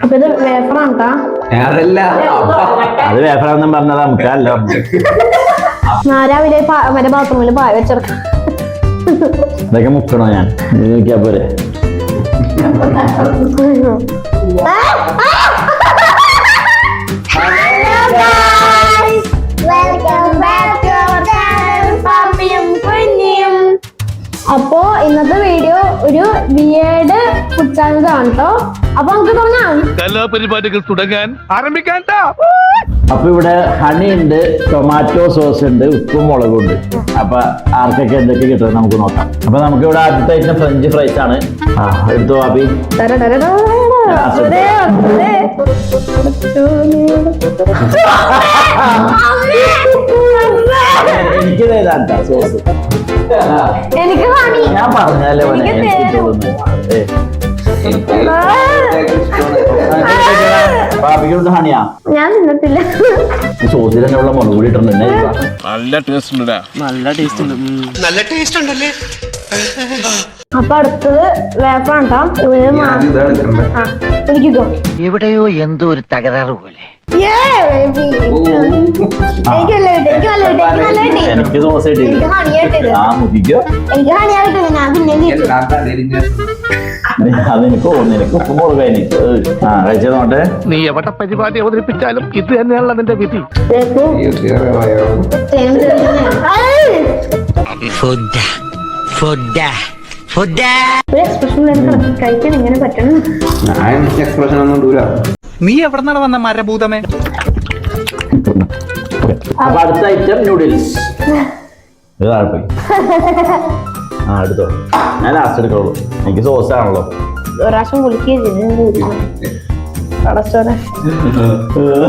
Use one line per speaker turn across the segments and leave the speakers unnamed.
അപ്പൊ ഇത് വേഫറാണ്ടാ
അത് വേഫറാന്നും പറഞ്ഞത് നമുക്കല്ലോ.
രാവിലെ മറ്റേ ബാത്റൂമിൽ പായ വെച്ചെടുക്കാം.
ഇതൊക്കെ മുക്കണോ ഞാൻ നോക്കിയാ പോരെ.
അപ്പോ ഇന്നത്തെ വീഡിയോ ഒരു ബിഎഡ് ഫുഡ് ചാലഞ്ച് ആണ് കേട്ടോ. അപ്പൊ നമുക്ക് തുടങ്ങാം.
കലാപരിപാടികൾ തുടങ്ങാൻ ആരംഭിക്കാൻ.
അപ്പൊ ഇവിടെ ഹണി ഉണ്ട്, ടൊമാറ്റോ സോസ് ഉണ്ട്, ഉപ്പും മുളകും ഉണ്ട്. അപ്പൊ ആർക്കൊക്കെ എന്തൊക്കെ കിട്ടും നമുക്ക് നോക്കാം. അപ്പൊ നമുക്ക് ഇവിടെ ആദ്യത്തെ ഐറ്റം ഫ്രഞ്ച് ഫ്രൈസ് ആണ്. എടുത്തോ ആബി. എനിക്ക് തരാട്ടാ സോസ്.
എനിക്ക്
ഞാൻ പറഞ്ഞല്ലേ ബാബിക്ക് ഹണിയാ.
ഞാൻ തിന്നത്തില്ല.
സോസിൽ തന്നെ ഉള്ള മുളക് കൂടി ഇട്ടുണ്ട്.
നല്ല ടേസ്റ്റ് ഉണ്ട്.
നല്ല ടേസ്റ്റ് ഉണ്ടല്ലേ.
അപ്പൊ അടുത്തത് വേപ്പാണ്ടാ.
എവിടെയോ എന്തോ ഒരു തകരാറ് പോലെ.
എനിക്ക് ദോശ അതെനിക്ക് നിനക്ക് ഉപ്പും മുളക് എനിക്ക് കഴിച്ചത് നോട്ടെ.
നീ എവിടെ പരിപാടി അവതരിപ്പിച്ചാലും ഇത് തന്നെയാണല്ലോ അതിന്റെ വിധി.
കഴിക്കാൻ എങ്ങനെ പറ്റണം?
എക്സ്പ്രഷൻ ഒന്നും ദൂര.
നീ എവിടെ നിന്നാണ് വന്ന മരഭൂതമേ?
അപ്പൊ അടുത്ത ഐറ്റം നൂഡിൽസ്. പോയി എടുത്തോ. ഞാൻ ലാസ്റ്റ് എടുക്കുള്ളൂ. എനിക്ക് സോസ് ആണല്ലോ.
ഒരു പ്രാവശ്യം വിളിക്കുകയും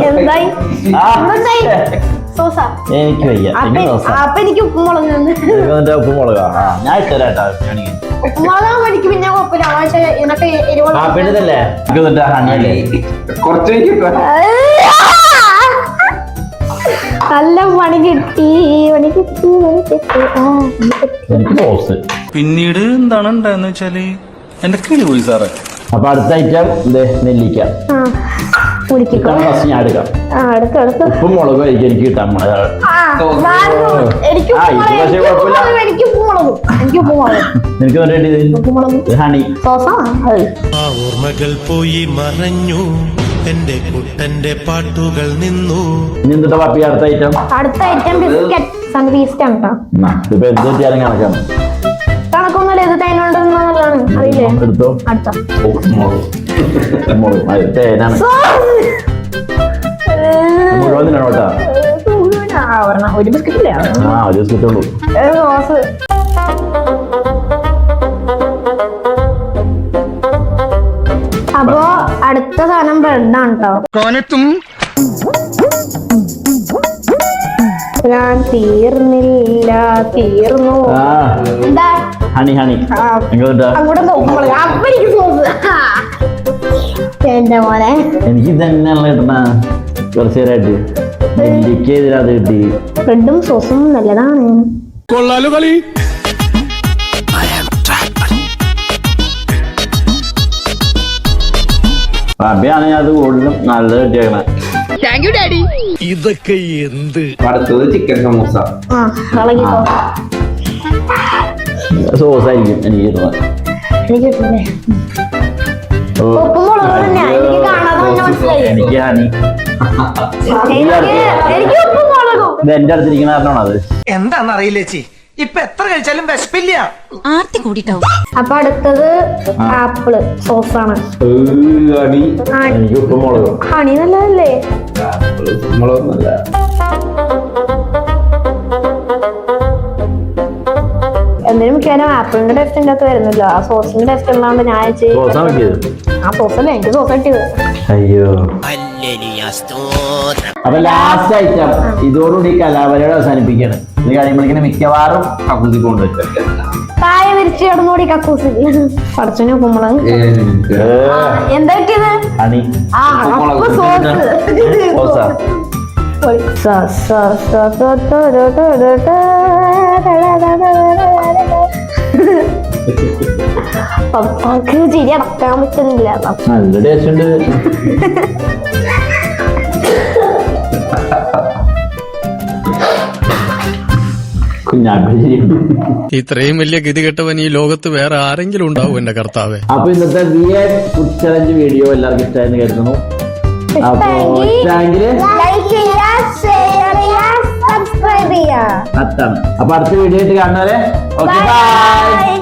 എന്തായി സോസാ?
എനിക്ക് വയ്യ.
അപ്പൊ എനിക്ക് ഉപ്പുമുളക്
ഉപ്പുമുളകാ ഞാൻ ഇട്ടരാട്ടാ.
ഉപ്പുമുളക് പഠിക്കും. പിന്നെ കുഴപ്പമില്ല. ഇതിനൊക്കെ
എരിവല്ലേ ഹണിയല്ലേ
നല്ല പണി കിട്ടി.
പിന്നീട് എന്താണ് ഉണ്ടായെന്ന് വെച്ചാല് എന്റെ കിളി പോയി സാറേ.
അപ്പൊ അടുത്ത ഐറ്റം നെല്ലിക്ക. ഫസ്റ്റ് ഞാൻ എടുക്കാം. ഉപ്പും മുളകും എനിക്ക് കിട്ടാൻ എനിക്ക് ഹണി
ഓർമ്മകൾ പോയി മറഞ്ഞു, എന്റെ കുട്ടന്റെ പാട്ടുകൾ നിന്നു.
ഇനി എന്താ പാപ്പി അടുത്ത ഐറ്റം?
അടുത്ത ഐറ്റം ബിസ്ക്കറ്റ്. സൺഫീസ്റ്റ് ആണ് കേട്ടോ.
ഇപ്പൊ എന്ത് പറ്റിയാലും കണക്കാണ്.
കണക്കൊന്നുമില്ല. ഇത് തേനുണ്ടെന്നുള്ളതാണ് അറിയില്ലേ?
എടുത്തോ.
അടുത്ത
തേനാണ് മുഴുവൻ തിന്നണോട്ടാ.
ഒരു ബിസ്ക്കറ്റ് ഇല്ല.
ഒരു ബിസ്ക്കറ്റ് ഉള്ളൂ.
സോസ്. അപ്പോ അടുത്ത സാധനം ബ്രെഡാണ് കേട്ടോ. ഞാൻ തീർന്നില്ല തീർന്നു. എന്താ
ഹണി ഹണി
അങ്ങോട്ട് നോക്കുമ്പോൾ എനിക്ക് സോസ്. എന്റെ മോനെ
എനിക്ക് തന്നെയുള്ള കിട്ടണ കുറച്ചു നേരമായിട്ട്. നെല്ലിക്ക ഇതിനകത്ത് കിട്ടി.
ബ്രെഡും സോസും നല്ലതാണ്.
കൊള്ളാലോ കളി.
അബിയാണ് അത് കൂടുതലും നല്ലത് കിട്ടിയേക്കണേ.
ഇതൊക്കെ എന്ത്?
അടുത്തത് ചിക്കൻ സമൂസ.
സോസ് ആയിരിക്കും എനിക്ക് കിട്ടുന്നത്. എനിക്ക് ഹണി. ഇത് എന്റെ അടുത്തിരിക്കുന്ന കാരണമാണ് അത്.
എന്താന്നറിയില്ല ചേച്ചി, ഇപ്പൊ എത്ര കഴിച്ചാലും വിശപ്പില്ല.
ആർത്തി കൂടിട്ടാവും.
അപ്പൊ അടുത്തത് ആപ്പിള് സോസാണ്.
എനിക്ക് ഉപ്പും മുളകും.
ഹണി നല്ലതല്ലേ?
മുളകൊന്നുമല്ല.
എന്തിനും മിക്കവാറും ആപ്പിളിന്റെ ടേസ്റ്റ് ഇതിന്റെ അകത്ത് വരുന്നില്ല. ആ സോസിന്റെ ടേസ്റ്റ് ഉള്ളതുകൊണ്ട് ഞാൻ ആ സോസല്ലേ എനിക്ക് സോസ് കിട്ടിയത്.
അയ്യോ. അപ്പൊ ലാസ്റ്റ് ഐറ്റം ഇതോടുകൂടി കലാപരിപാടി അവസാനിപ്പിക്കാണ്. ഇത് കഴിയുമ്പോഴേക്കും മിക്കവാറും കക്കൂസി കൊണ്ടുവരും.
തായ വിരിച്ച് കിടന്നുകൂടി കക്കൂസി. പടച്ചനെ ഉപ്പുമുളക്. എന്താ കിട്ടിയത്?
ഹണി.
പപ്പാക്ക് ചിരി അടക്കാൻ പറ്റുന്നില്ല.
നല്ല ടേസ്റ്റ് ഉണ്ട്. കുഞ്ഞാപ്പി.
ഇത്രയും വലിയ ഗതികെട്ടവൻ ഈ ലോകത്ത് വേറെ ആരെങ്കിലും ഉണ്ടാവും എന്റെ കർത്താവേ.
അപ്പൊ ഇന്നത്തെ ഫുഡ് ചലഞ്ച് വീഡിയോ എല്ലാവർക്കും ഇഷ്ടമായെന്ന് കരുതുന്നു. അപ്പൊ ഇഷ്ടമെങ്കില്
ലൈക്ക് ചെയ്യുക, ഷെയർ ചെയ്യുക, സബ്സ്ക്രൈബ് ചെയ്യുക.
അതാണ്. അപ്പൊ അടുത്ത വീഡിയോ ആയിട്ട് കാണുന്നവരെ ഓക്കെ ബൈ.